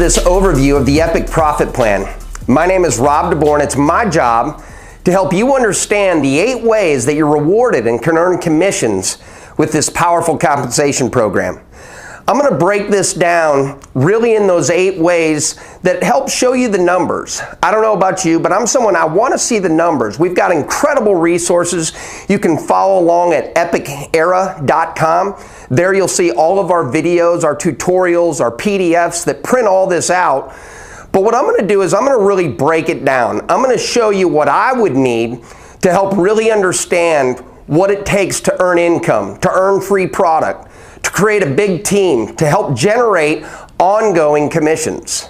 this overview of the Epic Profit Plan. My name is Rob DeBoer, and it's my job to help you understand the 8 ways that you're rewarded and can earn commissions with this powerful compensation program. I'm going to break this down really in those 8 ways that help show you the numbers. I don't know about you, but I'm someone, I want to see the numbers. We've got incredible resources. You can follow along at epicera.com. There you'll see all of our videos, our tutorials, our PDFs that print all this out. But what I'm going to do is I'm going to really break it down. I'm going to show you what I would need to help really understand what it takes to earn income, to earn free product, to create a big team, to help generate ongoing commissions.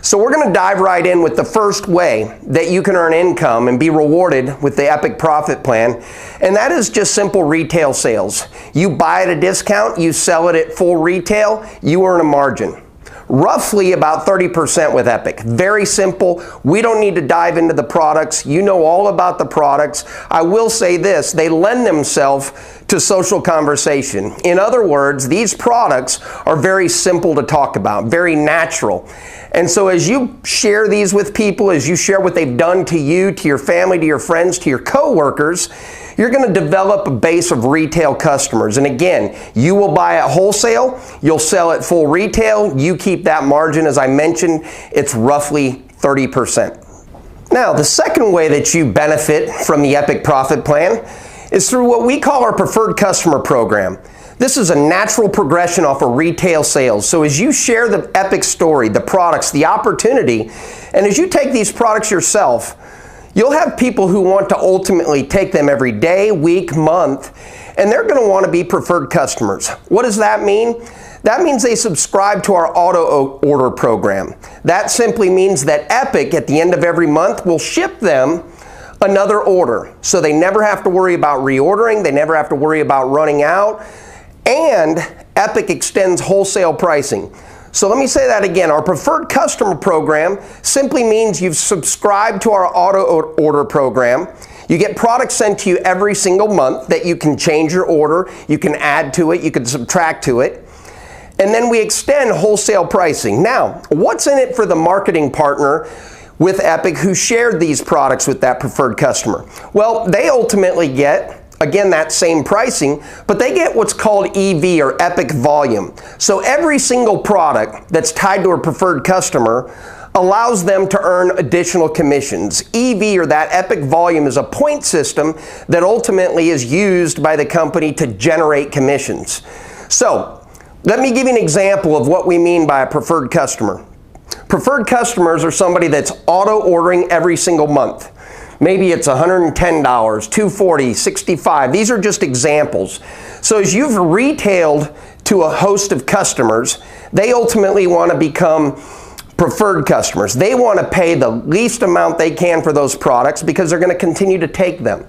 So we're going to dive right in with the first way that you can earn income and be rewarded with the Epic Profit Plan, and that is just simple retail sales. You buy at a discount, you sell it at full retail, you earn a margin. Roughly about 30% with Epic. Very simple. We don't need to dive into the products. You know all about the products. I will say this, they lend themselves to social conversation. In other words, these products are very simple to talk about, very natural. And so as you share these with people, as you share what they've done to you, to your family, to your friends, to your coworkers, you're going to develop a base of retail customers. And again, you will buy at wholesale, you'll sell at full retail, you keep that margin. As I mentioned, it's roughly 30%. Now, the second way that you benefit from the Epic Profit Plan is through what we call our Preferred Customer Program. This is a natural progression off of retail sales. So as you share the Epic story, the products, the opportunity, and as you take these products yourself, you'll have people who want to ultimately take them every day, week, month, and they're going to want to be preferred customers. What does that mean? That means they subscribe to our auto order program. That simply means that Epic, at the end of every month, will ship them another order. So they never have to worry about reordering, they never have to worry about running out, and Epic extends wholesale pricing. So let me say that again. Our Preferred Customer Program simply means you've subscribed to our auto order program. You get products sent to you every single month that you can change your order, you can add to it, you can subtract to it. And then we extend wholesale pricing. Now, what's in it for the marketing partner with Epic who shared these products with that preferred customer? Well, they ultimately get, again, that same pricing, but they get what's called EV, or Epic Volume. So every single product that's tied to a preferred customer allows them to earn additional commissions. EV, or that Epic Volume, is a point system that ultimately is used by the company to generate commissions. So let me give you an example of what we mean by a preferred customer. Preferred customers are somebody that's auto ordering every single month. Maybe it's $110, $240, $65. These are just examples. So as you've retailed to a host of customers, they ultimately want to become preferred customers. They want to pay the least amount they can for those products because they're going to continue to take them.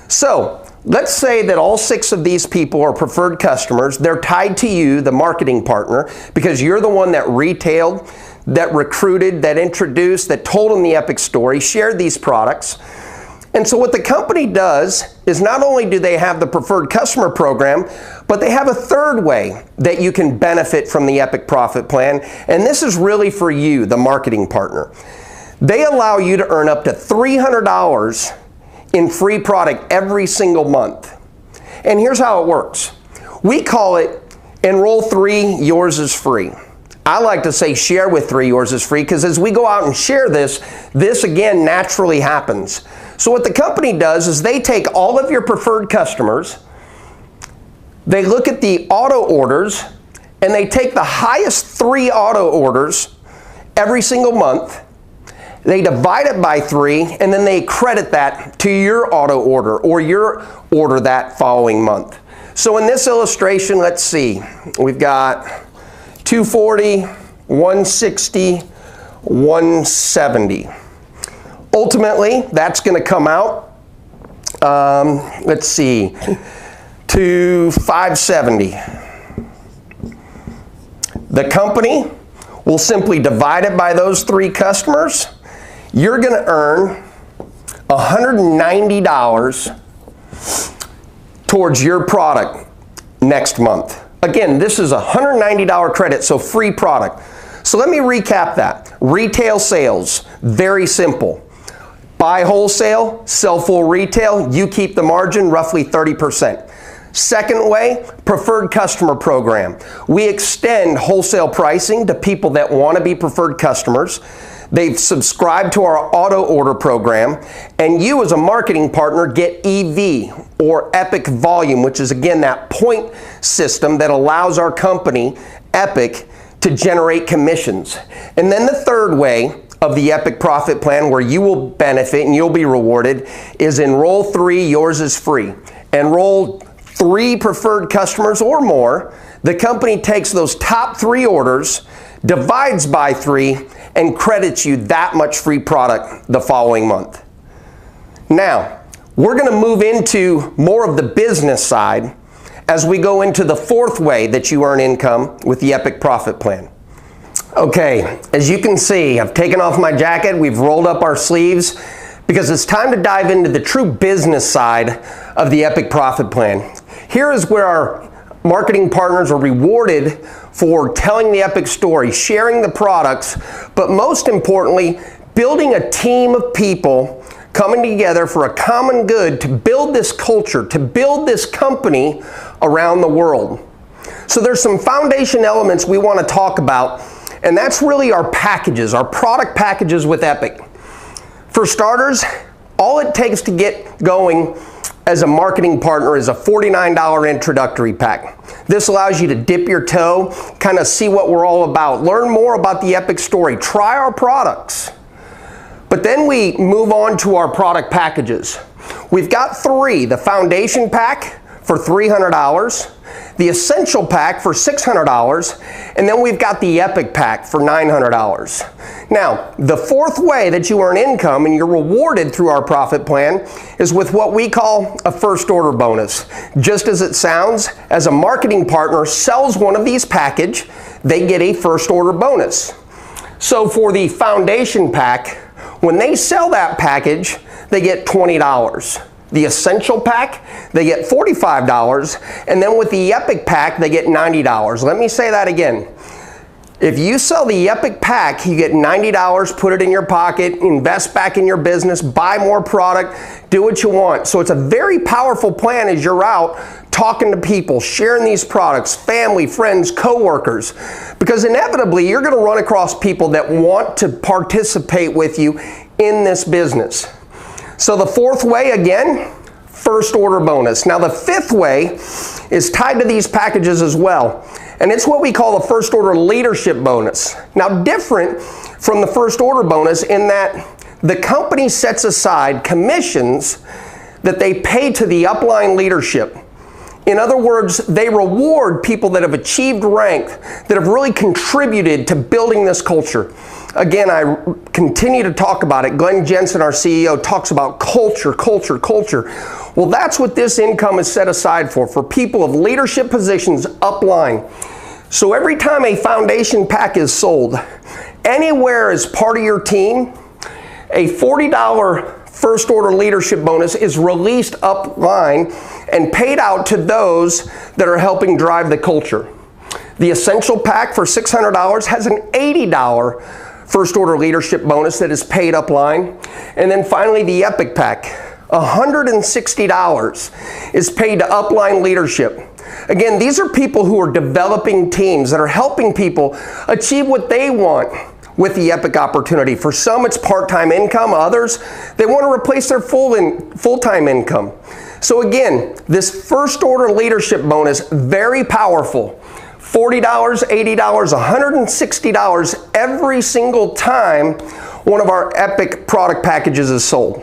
So let's say that all 6 of these people are preferred customers. They're tied to you, the marketing partner, because you're the one that retailed, that recruited, that introduced, that told them the Epic story, shared these products. And so what the company does is not only do they have the Preferred Customer Program, but they have a third way that you can benefit from the Epic Profit Plan, and this is really for you, the marketing partner. They allow you to earn up to $300 in free product every single month. And here's how it works. We call it Enroll 3, Yours is Free. I like to say share with 3, yours is free, because as we go out and share this again naturally happens. So what the company does is they take all of your preferred customers, they look at the auto orders, and they take the highest 3 auto orders every single month, they divide it by 3, and then they credit that to your auto order or your order that following month. So in this illustration, let's see, we've got 240, 160, 170. Ultimately, that's going to come out, let's see, to 570. The company will simply divide it by those 3 customers. You're going to earn $190 towards your product next month. Again, this is a $190 credit, so free product. So let me recap that. Retail sales, very simple. Buy wholesale, sell full retail, you keep the margin, roughly 30%. Second way, preferred customer program. We extend wholesale pricing to people that want to be preferred customers. They've subscribed to our auto order program, and you as a marketing partner get EV, or Epic Volume, which is again that point system that allows our company, Epic, to generate commissions. And then the third way of the Epic Profit Plan, where you will benefit and you'll be rewarded, is enroll 3, yours is free. Enroll 3 preferred customers or more. The company takes those top 3 orders, divides by 3, and credits you that much free product the following month. Now, we're going to move into more of the business side as we go into the fourth way that you earn income with the Epic Profit Plan. Okay, as you can see, I've taken off my jacket, we've rolled up our sleeves, because it's time to dive into the true business side of the Epic Profit Plan. Here is where our marketing partners are rewarded for telling the Epic story, sharing the products, but most importantly, building a team of people coming together for a common good to build this culture, to build this company around the world. So there's some foundation elements we want to talk about, and that's really our packages, our product packages with Epic. For starters, all it takes to get going as a marketing partner is a $49 introductory pack. This allows you to dip your toe, kind of see what we're all about, learn more about the Epic story, try our products. But then we move on to our product packages. We've got 3, the foundation pack for $300, the essential pack for $600, and then we've got the Epic pack for $900. Now, the fourth way that you earn income and you're rewarded through our profit plan is with what we call a first order bonus. Just as it sounds, as a marketing partner sells one of these packages, they get a first order bonus. So for the foundation pack, when they sell that package, they get $20. The essential pack, they get $45, and then with the Epic pack, they get $90. Let me say that again. If you sell the Epic pack, you get $90, put it in your pocket, invest back in your business, buy more product, do what you want. So it's a very powerful plan as you're out talking to people, sharing these products, family, friends, coworkers, because inevitably you're going to run across people that want to participate with you in this business. So the fourth way, again, first order bonus. Now the fifth way is tied to these packages as well, and it's what we call the first order leadership bonus. Now different from the first order bonus in that the company sets aside commissions that they pay to the upline leadership. In other words, they reward people that have achieved rank, that have really contributed to building this culture. Again, I continue to talk about it. Glenn Jensen, our CEO, talks about culture, culture, culture. Well, that's what this income is set aside for people of leadership positions upline. So every time a foundation pack is sold, anywhere as part of your team, a $40 first order leadership bonus is released upline and paid out to those that are helping drive the culture. The essential pack for $600 has an $80 first order leadership bonus that is paid upline. And then finally the Epic pack, $160 is paid to upline leadership. Again, these are people who are developing teams that are helping people achieve what they want with the Epic opportunity. For some, it's part-time income. Others, they want to replace their full-time income. So again, this first order leadership bonus, very powerful. $40, $80, $160 every single time one of our Epic product packages is sold.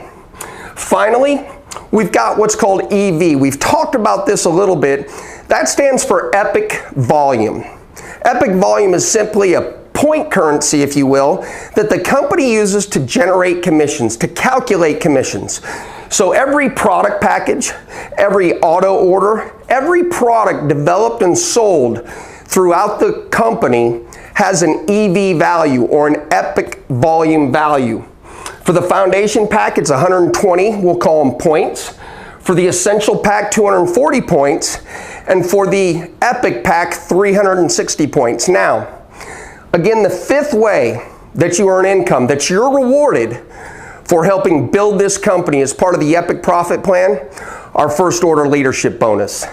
Finally, we've got what's called EV. We've talked about this a little bit. That stands for Epic Volume. Epic Volume is simply a point currency, if you will, that the company uses to generate commissions, to calculate commissions. So every product package, every auto order, every product developed and sold throughout the company has an EV value or an Epic Volume value. For the foundation pack, it's 120, we'll call them points. For the essential pack, 240 points. And for the Epic pack, 360 points. Now, Again, the fifth way that you earn income, that you're rewarded for helping build this company as part of the Epic Profit Plan, our first order leadership bonus.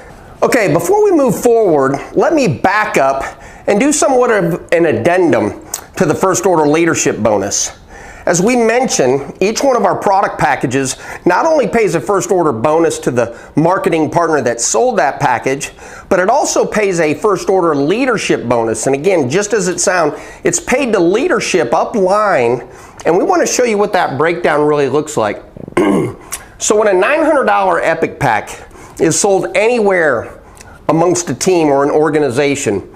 Okay, before we move forward, let me back up and do somewhat of an addendum to the first order leadership bonus. As we mentioned, each one of our product packages not only pays a first order bonus to the marketing partner that sold that package, but it also pays a first order leadership bonus. And again, just as it sounds, it's paid to leadership upline, and we want to show you what that breakdown really looks like. So when a $900 Epic pack is sold anywhere amongst a team or an organization,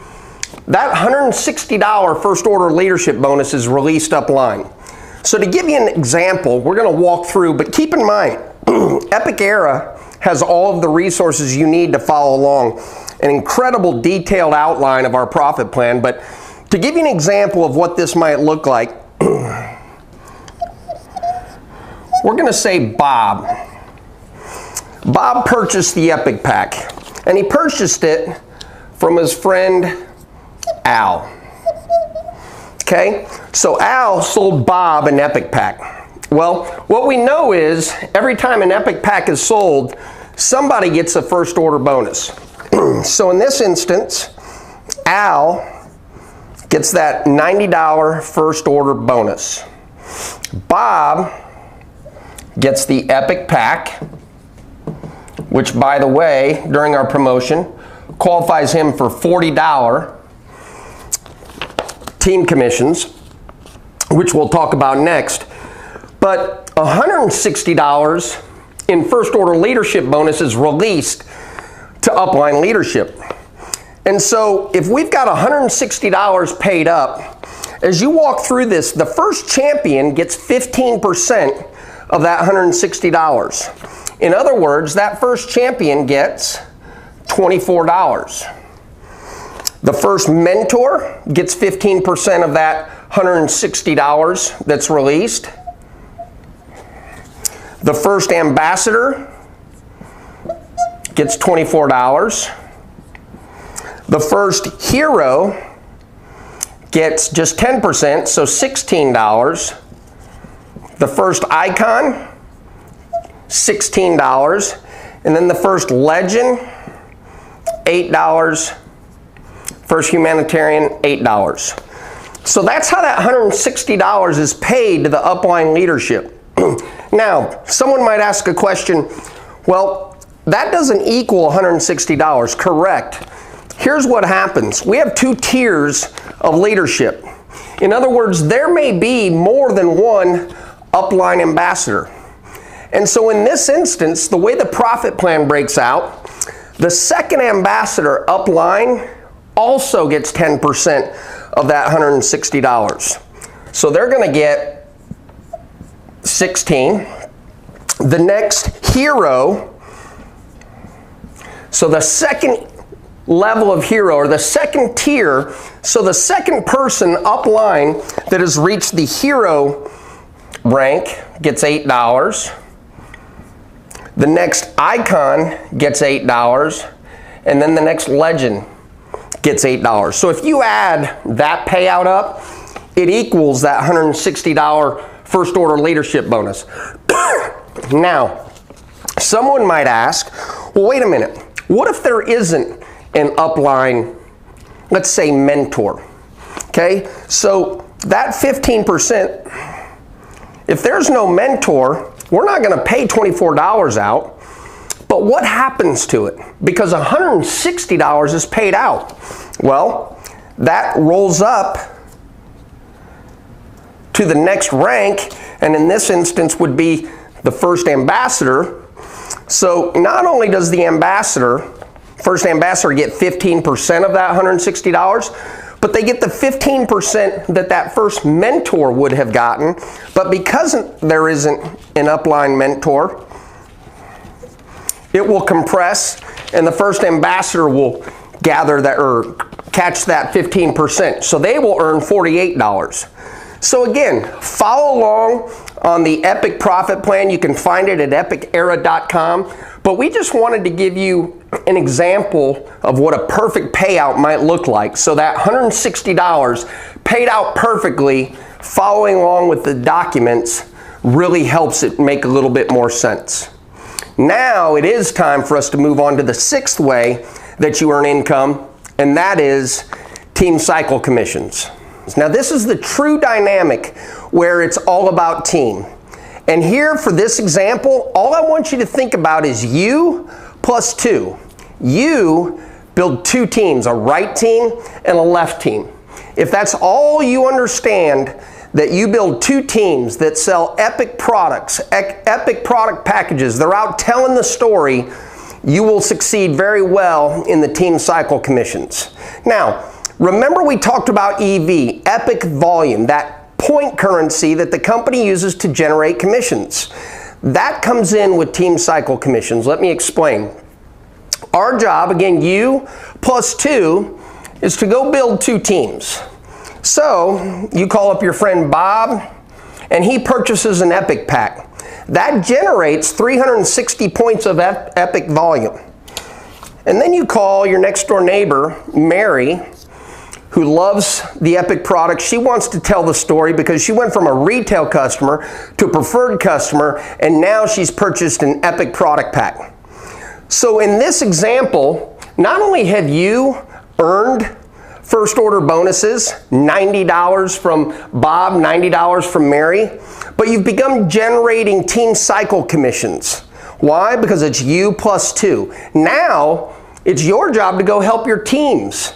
that $160 first order leadership bonus is released upline. So to give you an example, we're going to walk through, but keep in mind, Epic Era has all of the resources you need to follow along, an incredible detailed outline of our profit plan. But to give you an example of what this might look like, we're going to say Bob. Bob purchased the Epic pack, and he purchased it from his friend Al. Okay, so Al sold Bob an Epic pack. Well, what we know is every time an Epic pack is sold, somebody gets a first order bonus. So in this instance, Al gets that $90 first order bonus. Bob gets the Epic pack, which, by the way, during our promotion, qualifies him for $40 team commissions, which we'll talk about next. But $160 in first order leadership bonus is released to upline leadership. And so if we've got $160 paid up, as you walk through this, the first champion gets 15% of that $160. In other words, that first champion gets $24. The first mentor gets 15% of that $160 that's released. The first ambassador gets $24. The first hero gets just 10%, so $16. The first icon, $16. And then the first legend, $8. First humanitarian, $8. So that's how that $160 is paid to the upline leadership. Now, someone might ask a question, well, that doesn't equal $160. Correct. Here's what happens. We have two tiers of leadership. In other words, there may be more than one upline ambassador. And so in this instance, the way the profit plan breaks out, the second ambassador upline also gets 10% of that $160. So they're going to get 16. The next hero, so the second level of hero, or the second tier, so the second person upline that has reached the hero rank gets $8. The next icon gets $8, and then the next legend gets $8. So if you add that payout up, it equals that $160 first order leadership bonus. Now, someone might ask, well, wait a minute, what if there isn't an upline, let's say mentor? Okay, so that 15%, if there's no mentor, we're not going to pay $24 out. But what happens to it? Because $160 is paid out. Well, that rolls up to the next rank, and in this instance would be the first ambassador. So not only does the first ambassador get 15% of that $160, but they get the 15% that first mentor would have gotten. But because there isn't an upline mentor, it will compress, and the first ambassador will gather that, or catch that 15%. So they will earn $48. So again, follow along on the Epic Profit Plan. You can find it at epicera.com. But we just wanted to give you an example of what a perfect payout might look like. So that $160 paid out perfectly, following along with the documents really helps it make a little bit more sense. Now it is time for us to move on to the sixth way that you earn income, and that is team cycle commissions. Now this is the true dynamic where it's all about team. And here for this example, all I want you to think about is you plus two. You build two teams, a right team and a left team. If that's all you understand, that you build two teams that sell epic products, epic product packages, they're out telling the story, you will succeed very well in the team cycle commissions. Now, remember we talked about EV, epic volume, that point currency that the company uses to generate commissions. That comes in with team cycle commissions. Let me explain. Our job, again, you plus two, is to go build two teams. So you call up your friend Bob and he purchases an epic pack. That generates 360 points of epic volume. And then you call your next door neighbor, Mary, who loves the epic product. She wants to tell the story because she went from a retail customer to a preferred customer, and now she's purchased an epic product pack. So in this example, not only have you earned first order bonuses, $90 from Bob, $90 from Mary, but you've begun generating team cycle commissions. Why? Because it's you plus two. Now, it's your job to go help your teams.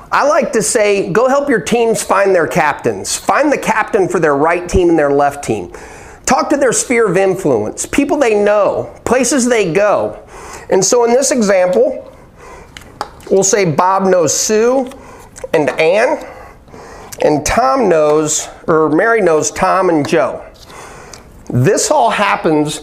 I like to say, go help your teams find their captains. Find the captain for their right team and their left team. Talk to their sphere of influence, people they know, places they go. And so in this example, we'll say Bob knows Sue and Ann, and Tom knows, or Mary knows Tom and Joe. This all happens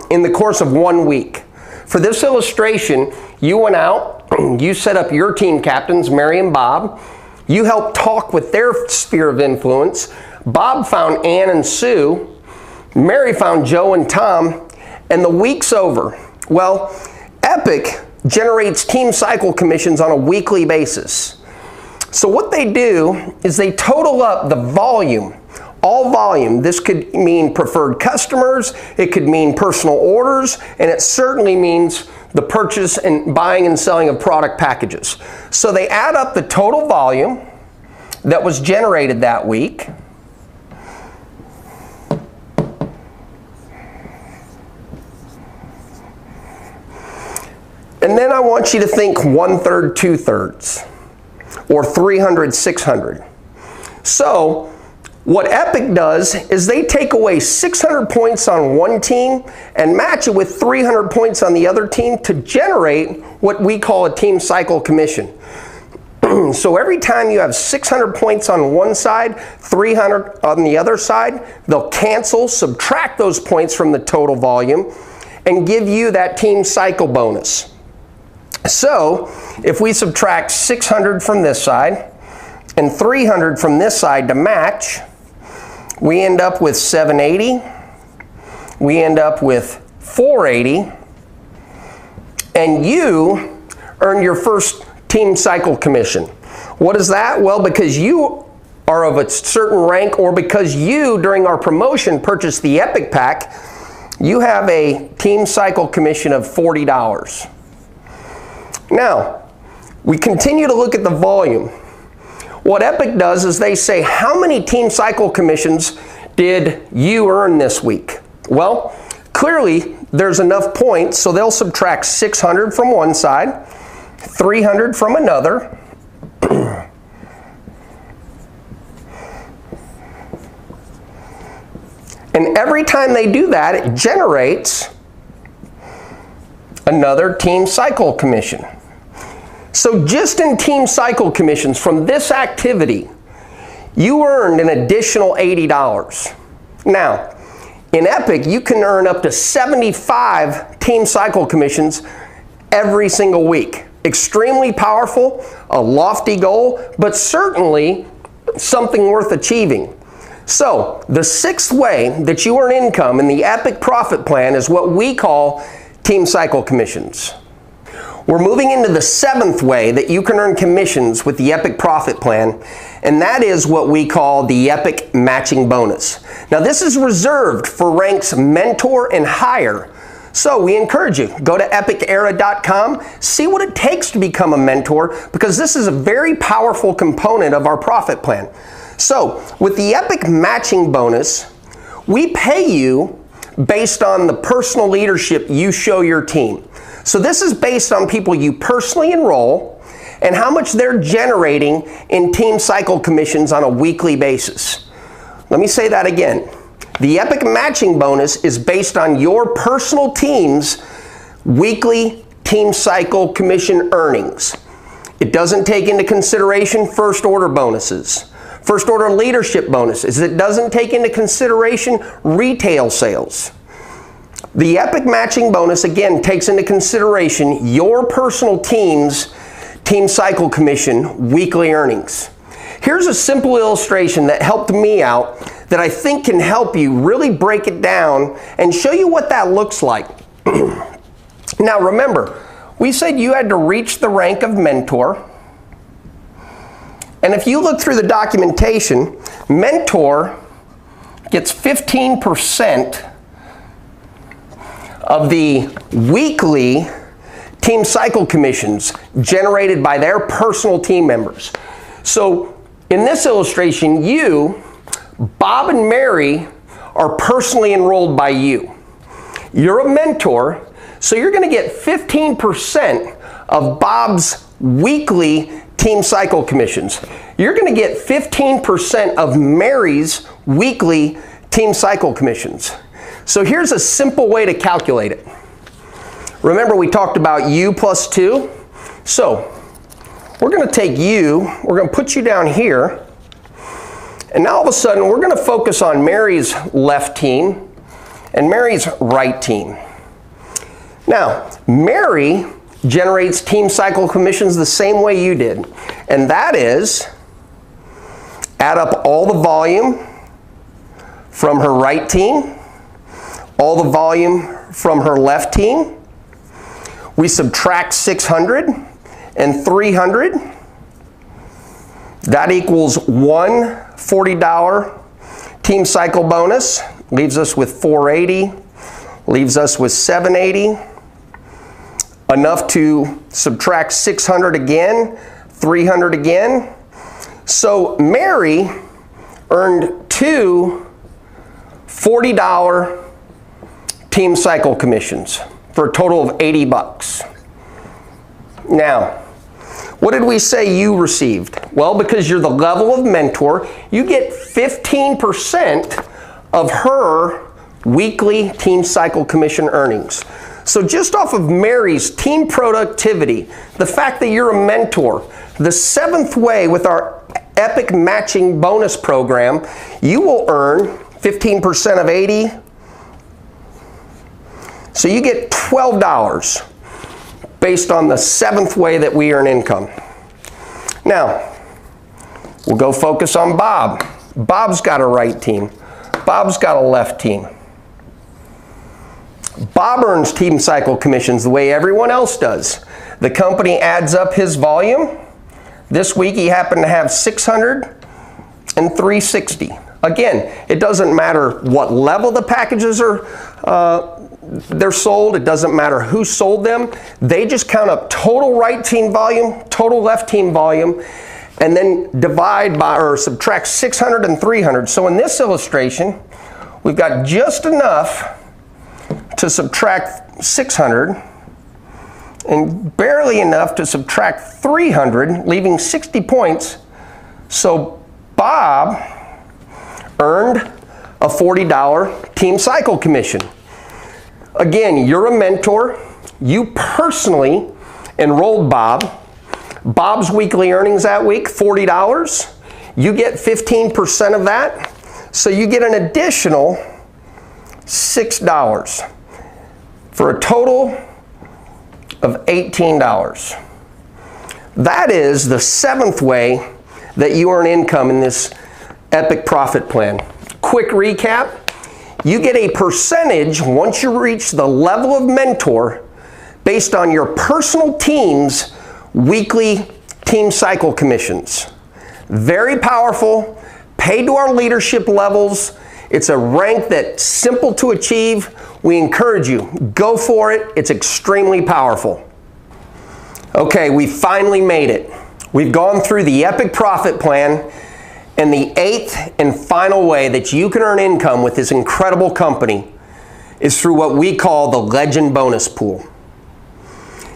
in the course of 1 week. For this illustration, you went out, you set up your team captains, Mary and Bob. You helped talk with their sphere of influence. Bob found Ann and Sue. Mary found Joe and Tom, and the week's over. Well, Epic generates team cycle commissions on a weekly basis. So what they do is they total up the volume, all volume. This could mean preferred customers, it could mean personal orders, and it certainly means the purchase and buying and selling of product packages. So they add up the total volume that was generated that week. And then I want you to think 1/3, 2/3. Or 300, 600. So what Epic does is they take away 600 points on one team and match it with 300 points on the other team to generate what we call a team cycle commission. So every time you have 600 points on one side, 300 on the other side, they'll cancel, subtract those points from the total volume, and give you that team cycle bonus. So if we subtract 600 from this side and 300 from this side to match, we end up with 780, we end up with 480, and you earn your first team cycle commission. What is that? Well, because you are of a certain rank, or because you, during our promotion, purchased the Epic Pack, you have a team cycle commission of $40. Now, we continue to look at the volume. What Epic does is they say, how many team cycle commissions did you earn this week? Well, clearly there's enough points, so they'll subtract 600 from one side, 300 from another, and every time they do that, it generates another team cycle commission. So just in team cycle commissions from this activity, you earned an additional $80. Now, in Epic, you can earn up to 75 team cycle commissions every single week. Extremely powerful, a lofty goal, but certainly something worth achieving. So, the sixth way that you earn income in the Epic Profit Plan is what we call team cycle commissions. We're moving into the 7th way that you can earn commissions with the Epic Profit Plan, and that is what we call the Epic Matching Bonus. Now, this is reserved for ranks mentor and higher. So we encourage you, go to epicera.com, see what it takes to become a mentor, because this is a very powerful component of our profit plan. So with the Epic Matching Bonus, we pay you based on the personal leadership you show your team. So this is based on people you personally enroll and how much they're generating in team cycle commissions on a weekly basis. Let me say that again. The Epic Matching Bonus is based on your personal team's weekly team cycle commission earnings. It doesn't take into consideration first order bonuses, first order leadership bonuses. It doesn't take into consideration retail sales. The Epic Matching Bonus, again, takes into consideration your personal team's team cycle commission weekly earnings. Here's a simple illustration that helped me out that I think can help you really break it down and show you what that looks like. Now remember, we said you had to reach the rank of mentor. And if you look through the documentation, mentor gets 15% of the weekly team cycle commissions generated by their personal team members. So in this illustration, you, Bob and Mary, are personally enrolled by you. You're a mentor, so you're going to get 15% of Bob's weekly team cycle commissions. You're going to get 15% of Mary's weekly team cycle commissions. So here's a simple way to calculate it. Remember, we talked about you plus 2. So we're going to take you, we're going to put you down here, and now all of a sudden we're going to focus on Mary's left team and Mary's right team. Now, Mary generates team cycle commissions the same way you did, and that is add up all the volume from her right team, all the volume from her left team. We subtract 600 and 300. That equals one $40 team cycle bonus. Leaves us with 480. Leaves us with 780. Enough to subtract 600 again, 300 again. So Mary earned two $40 team cycle commissions for a total of 80 bucks. Now, what did we say you received? Well, because you're the level of mentor, you get 15% of her weekly team cycle commission earnings. So just off of Mary's team productivity, the fact that you're a mentor, the 7th way with our Epic Matching Bonus program, you will earn 15% of 80. So you get $12 based on the 7th way that we earn income. Now, we'll go focus on Bob. Bob's got a right team. Bob's got a left team. Bob earns team cycle commissions the way everyone else does. The company adds up his volume. This week he happened to have 600 and 360. Again, it doesn't matter what level the packages are they're sold. It doesn't matter who sold them. They just count up total right team volume, total left team volume, and then divide by or subtract 600 and 300. So in this illustration, we've got just enough to subtract 600 and barely enough to subtract 300, leaving 60 points. So Bob earned a $40 team cycle commission. Again, you're a mentor. You personally enrolled Bob. Bob's weekly earnings that week, $40. You get 15% of that. So you get an additional $6 for a total of $18. That is the 7th way that you earn income in this Epic Profit Plan. Quick recap. You get a percentage once you reach the level of mentor based on your personal team's weekly team cycle commissions. Very powerful, paid to our leadership levels. It's a rank that's simple to achieve. We encourage you, go for it. It's extremely powerful. Okay, we finally made it. We've gone through the Epic Profit Plan, and the 8th and final way that you can earn income with this incredible company is through what we call the Legend Bonus Pool.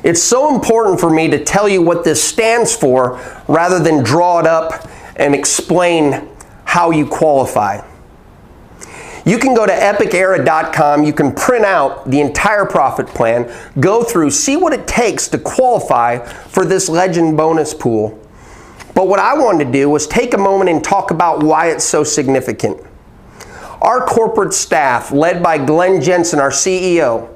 It's so important for me to tell you what this stands for rather than draw it up and explain how you qualify. You can go to epicera.com, you can print out the entire profit plan, go through, see what it takes to qualify for this Legend Bonus Pool. But what I wanted to do was take a moment and talk about why it's so significant. Our corporate staff, led by Glenn Jensen, our CEO,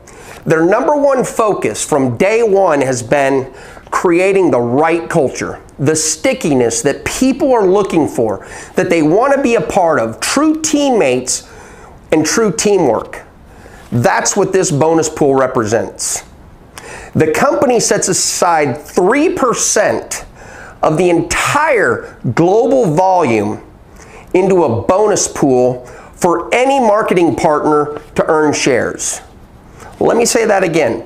their number one focus from day one has been creating the right culture, the stickiness that people are looking for, that they want to be a part of, true teammates and true teamwork. That's what this bonus pool represents. The company sets aside 3% of the entire global volume into a bonus pool for any marketing partner to earn shares. Let me say that again.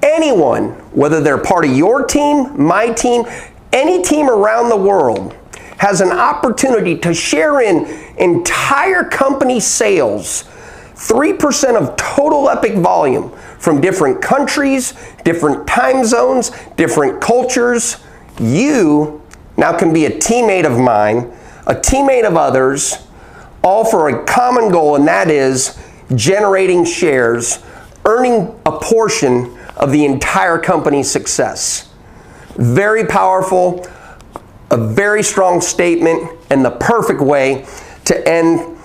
Anyone, whether they're part of your team, my team, any team around the world, has an opportunity to share in entire company sales, 3% of total Epic volume from different countries, different time zones, different cultures. You now can be a teammate of mine, a teammate of others, all for a common goal, and that is generating shares, earning a portion of the entire company's success. Very powerful, a very strong statement, and the perfect way to end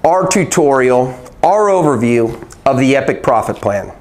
our tutorial, our overview of the Epic Profit Plan.